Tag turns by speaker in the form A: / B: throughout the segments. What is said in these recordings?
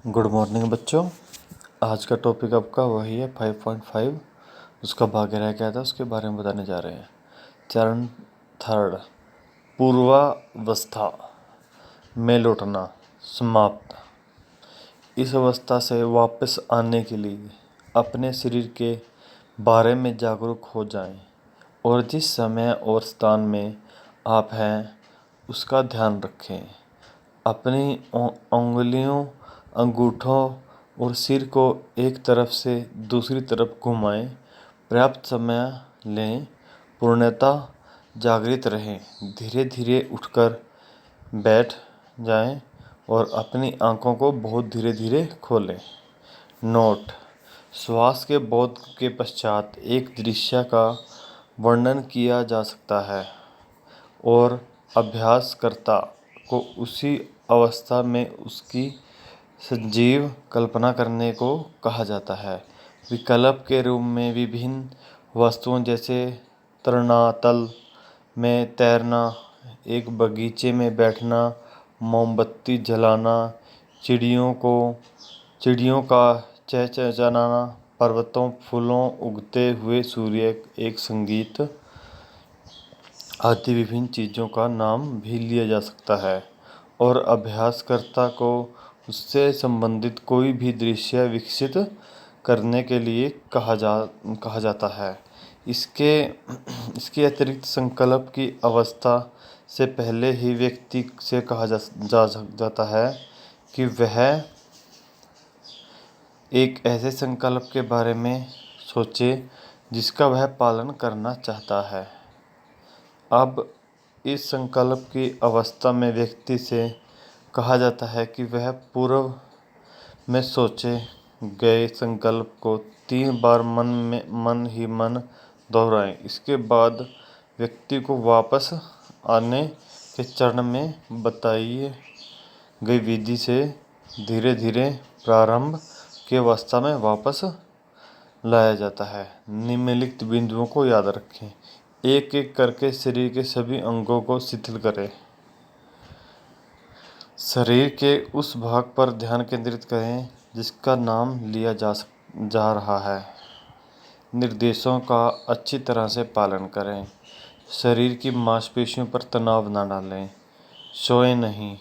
A: Good morning बच्चों। आज का टॉपिक आपका वही है 5.5। उसका भाग्य क्या था उसके बारे में बताने जा रहे हैं। चरण थर्ड, पूर्वावस्था में लौटना समाप्त। इस अवस्था से वापस आने के लिए अपने शरीर के बारे में जागरूक हो जाएं और जिस समय और स्थान में आप हैं उसका ध्यान रखें। अपनी उंगलियों, अंगूठों और सिर को एक तरफ से दूसरी तरफ घुमाएं। पर्याप्त समय लें, पूर्णतः जागृत रहें। धीरे धीरे उठकर बैठ जाएं और अपनी आंखों को बहुत धीरे धीरे खोलें। नोट: श्वास के बोध के पश्चात एक दृश्य का वर्णन किया जा सकता है और अभ्यासकर्ता को उसी अवस्था में उसकी सजीव कल्पना करने को कहा जाता है। विकल्प के रूप में विभिन्न वस्तुओं जैसे तरणताल में तैरना, एक बगीचे में बैठना, मोमबत्ती जलाना, चिड़ियों का चहचहाना, पर्वतों, फूलों, उगते हुए सूर्य, एक संगीत आदि विभिन्न चीज़ों का नाम भी लिया जा सकता है और अभ्यासकर्ता को उससे संबंधित कोई भी दृश्य विकसित करने के लिए कहा जाता है। इसके अतिरिक्त संकल्प की अवस्था से पहले ही व्यक्ति से कहा जाता है कि वह एक ऐसे संकल्प के बारे में सोचे जिसका वह पालन करना चाहता है। अब इस संकल्प की अवस्था में व्यक्ति से कहा जाता है कि वह पूर्व में सोचे गए संकल्प को 3 बार मन दोहराएं। इसके बाद व्यक्ति को वापस आने के चरण में बताई गई विधि से धीरे धीरे प्रारंभ की अवस्था में वापस लाया जाता है। निम्नलिखित बिंदुओं को याद रखें। एक एक करके शरीर के सभी अंगों को शिथिल करें। शरीर के उस भाग पर ध्यान केंद्रित करें जिसका नाम लिया जा रहा है। निर्देशों का अच्छी तरह से पालन करें। शरीर की मांसपेशियों पर तनाव न डालें। सोएं नहीं।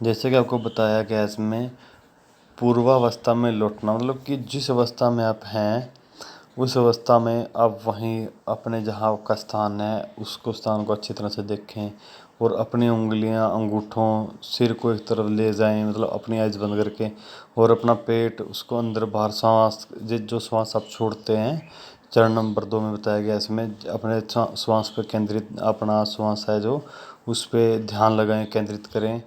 A: जैसे कि आपको बताया गया इसमें पूर्वावस्था में लौटना मतलब कि जिस अवस्था में आप हैं उस अवस्था में आप वहीं अपने जहाँ का स्थान है उसको स्थान को अच्छी तरह से देखें और अपनी उंगलियां, अंगूठों, सिर को एक तरफ ले जाएं, मतलब अपनी आइज़ बंद करके, और अपना पेट, उसको अंदर बाहर सांस, जो श्वास आप छोड़ते हैं चरण नंबर 2 में बताया गया इसमें अपने श्वास पर केंद्रित, अपना श्वास है जो उस पर ध्यान लगाएं, केंद्रित करें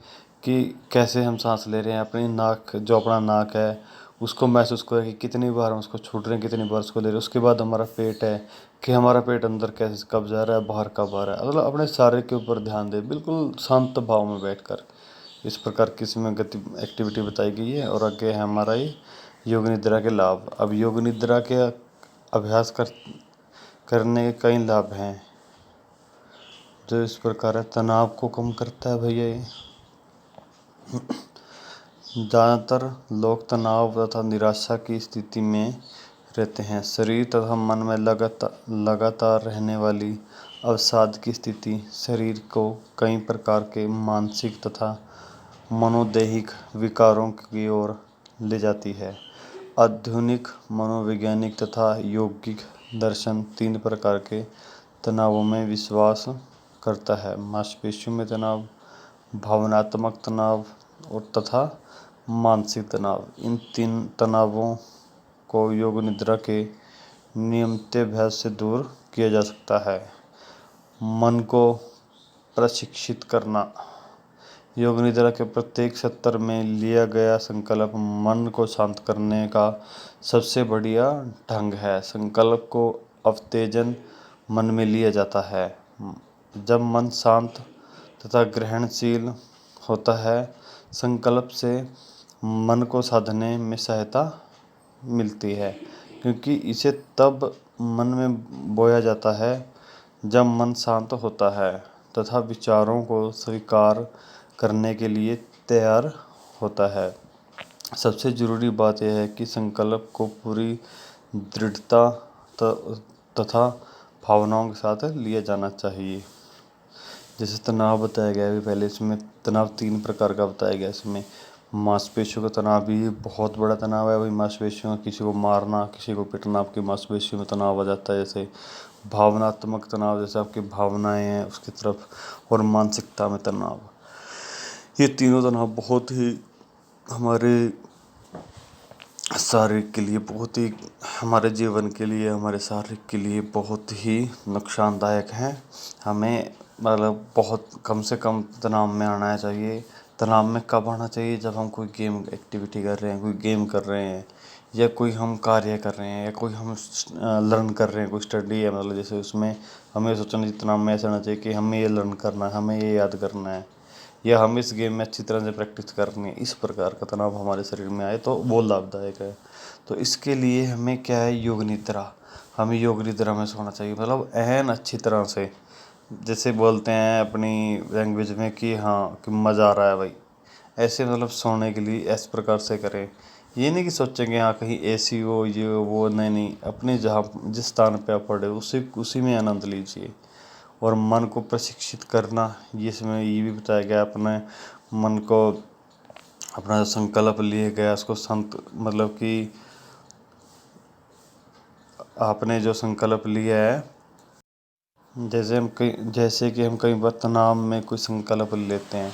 A: कि कैसे हम सांस ले रहे हैं। अपनी नाक, जो अपना नाक है उसको महसूस करें कि कितनी बार हम उसको छोड़ रहे हैं, कितनी बार उसको ले रहे हैं। उसके बाद हमारा पेट है कि हमारा पेट अंदर कैसे कब जा रहा है, बाहर कब आ रहा है, मतलब अपने सारे के ऊपर ध्यान दें बिल्कुल शांत भाव में बैठकर। इस प्रकार की इसमें एक्टिविटी बताई गई है। और आगे है हमारा ये योग निद्रा के लाभ। अब योग निद्रा के अभ्यास करने के कई लाभ हैं जो इस प्रकार है। तनाव को कम करता है भैया ये। ज़्यादातर लोग तनाव तथा निराशा की स्थिति में रहते हैं। शरीर तथा मन में लगातार रहने वाली अवसाद की स्थिति शरीर को कई प्रकार के मानसिक तथा मनोदैहिक विकारों की ओर ले जाती है। आधुनिक मनोवैज्ञानिक तथा यौगिक दर्शन 3 प्रकार के तनावों में विश्वास करता है: मांसपेशियों में तनाव, भावनात्मक तनाव और तथा मानसिक तनाव। इन 3 तनावों को योग निद्रा के नियमित अभ्यास से दूर किया जा सकता है। मन को प्रशिक्षित करना। योग निद्रा के प्रत्येक सत्र में लिया गया संकल्प मन को शांत करने का सबसे बढ़िया ढंग है। संकल्प को अवतेजन मन में लिया जाता है। जब मन शांत तथा ग्रहणशील होता है, संकल्प से मन को साधने में सहायता मिलती है। क्योंकि इसे तब मन में बोया जाता है जब मन शांत होता है तथा विचारों को स्वीकार करने के लिए तैयार होता है। सबसे ज़रूरी बात यह है कि संकल्प को पूरी दृढ़ता तथा भावनाओं के साथ लिया जाना चाहिए। जैसे तनाव बताया गया है पहले, इसमें तनाव 3 प्रकार का बताया गया है। इसमें मांसपेशियों का तनाव भी बहुत बड़ा तनाव है, वही मांसपेशियों, किसी को मारना, किसी को पिटना, आपकी मांसपेशियों में तनाव आ जाता है। जैसे भावनात्मक तनाव, जैसे आपकी भावनाएं हैं उसकी तरफ, और मानसिकता में तनाव। ये तीनों तनाव बहुत ही हमारे शारीरिक के लिए बहुत ही, हमारे जीवन के लिए, हमारे शारीरिक के लिए बहुत ही नुकसानदायक हैं। हमें मतलब बहुत कम से कम तनाव में आना चाहिए। तनाव में कब आना चाहिए? जब हम कोई गेम एक्टिविटी कर रहे हैं, कोई गेम कर रहे हैं, या कोई हम कार्य कर रहे हैं, या कोई हम लर्न कर रहे हैं, कोई स्टडी है, मतलब जैसे उसमें हमें सोचना चाहिए, तनाव में ऐसा होना चाहिए कि हमें ये लर्न करना है, हमें ये याद करना है, या हम इस गेम में अच्छी तरह से प्रैक्टिस करनी है। इस प्रकार का तनाव हमारे शरीर में आए तो वो लाभदायक है। तो इसके लिए हमें क्या है, योग निद्रा। हमें योग निद्रा में सोना चाहिए, मतलब एहन अच्छी तरह से, जैसे बोलते हैं अपनी लैंग्वेज में कि हाँ कि मज़ा आ रहा है भाई, ऐसे मतलब सोने के लिए इस प्रकार से करें। ये नहीं कि सोचेंगे हाँ कहीं एसी हो, ये वो, नहीं नहीं, अपने जहाँ जिस स्थान पे आप पड़े उसी में आनंद लीजिए। और मन को प्रशिक्षित करना, ये इसमें ये भी बताया गया, अपने मन को, अपना जो संकल्प लिए गया उसको मतलब कि आपने जो संकल्प लिया है, जैसे कि हम कई बार तनाव में कोई संकल्प लेते हैं,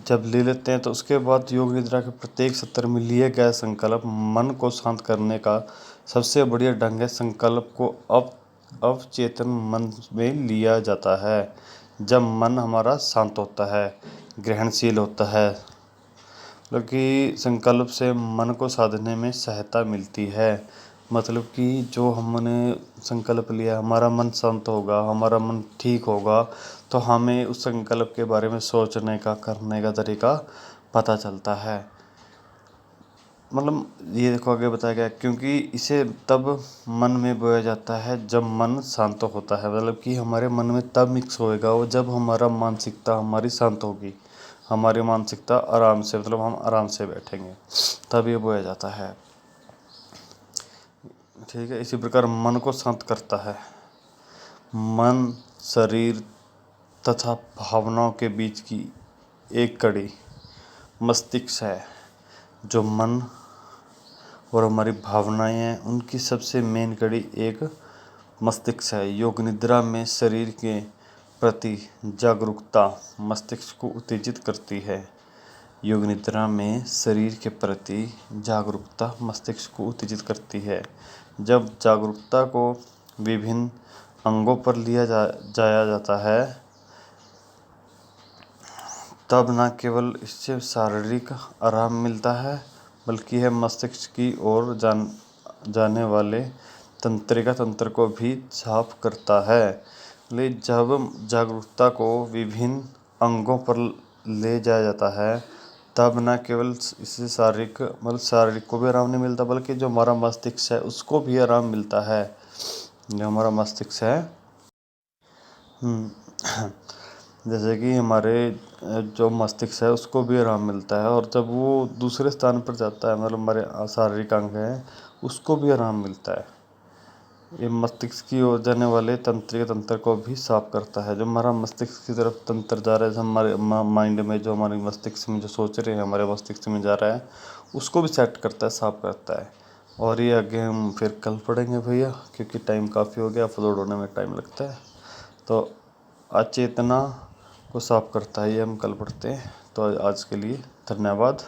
A: जब ले लेते हैं तो उसके बाद योग निद्रा के प्रत्येक सत्र में लिया गया संकल्प मन को शांत करने का सबसे बढ़िया ढंग है। संकल्प को अवचेतन मन में लिया जाता है। जब मन हमारा शांत होता है, ग्रहणशील होता है, मतलब कि संकल्प से मन को साधने में सहायता मिलती है। मतलब कि जो हमने संकल्प लिया, हमारा मन शांत होगा, हमारा मन ठीक होगा, तो हमें उस संकल्प के बारे में सोचने का, करने का तरीका पता चलता है। मतलब ये देखो आगे बताया गया, क्योंकि इसे तब मन में बोया जाता है जब मन शांत होता है। मतलब कि हमारे मन में तब मिक्स होएगा वो जब हमारा मानसिकता हमारी शांत होगी, हमारी मानसिकता आराम से, मतलब हम आराम से बैठेंगे, तब ये बोया जाता है। ठीक है, इसी प्रकार मन को शांत करता है। मन, शरीर तथा भावनाओं के बीच की एक कड़ी मस्तिष्क है। जो मन और हमारी भावनाएं हैं उनकी सबसे मेन कड़ी एक मस्तिष्क है। योग निद्रा में शरीर के प्रति जागरूकता मस्तिष्क को उत्तेजित करती है। योग निद्रा में शरीर के प्रति जागरूकता मस्तिष्क को उत्तेजित करती है। जब जागरूकता को विभिन्न अंगों पर जाया जाता है, तब न केवल इससे शारीरिक आराम मिलता है, बल्कि यह मस्तिष्क की ओर जाने वाले तंत्रिका तंत्र को भी साफ करता है। लेकिन जब जागरूकता को विभिन्न अंगों पर ले जाया जाता है, तब न केवल इससे शारीरिक को भी आराम नहीं मिलता, बल्कि जो हमारा मस्तिष्क है उसको भी आराम मिलता है। जो हमारा मस्तिष्क है, जैसे कि हमारे जो मस्तिष्क है उसको भी आराम मिलता है, और जब वो दूसरे स्थान पर जाता है, मतलब हमारे शारीरिक अंग हैं, उसको भी आराम मिलता है। ये मस्तिष्क की ओर जाने वाले तंत्रिका तंत्र को भी साफ करता है। जो हमारा मस्तिष्क की तरफ तंत्र जा रहा है, हमारे माइंड में, जो हमारे मस्तिष्क में जो सोच रहे हैं, हमारे मस्तिष्क में जा रहा है, उसको भी सेट करता है, साफ करता है। और ये आगे हम फिर कल पढ़ेंगे भैया, क्योंकि टाइम काफ़ी हो गया, अपलोड होने में टाइम लगता है। तो अचेतना को साफ करता है, ये हम कल पढ़ते हैं। तो आज के लिए धन्यवाद।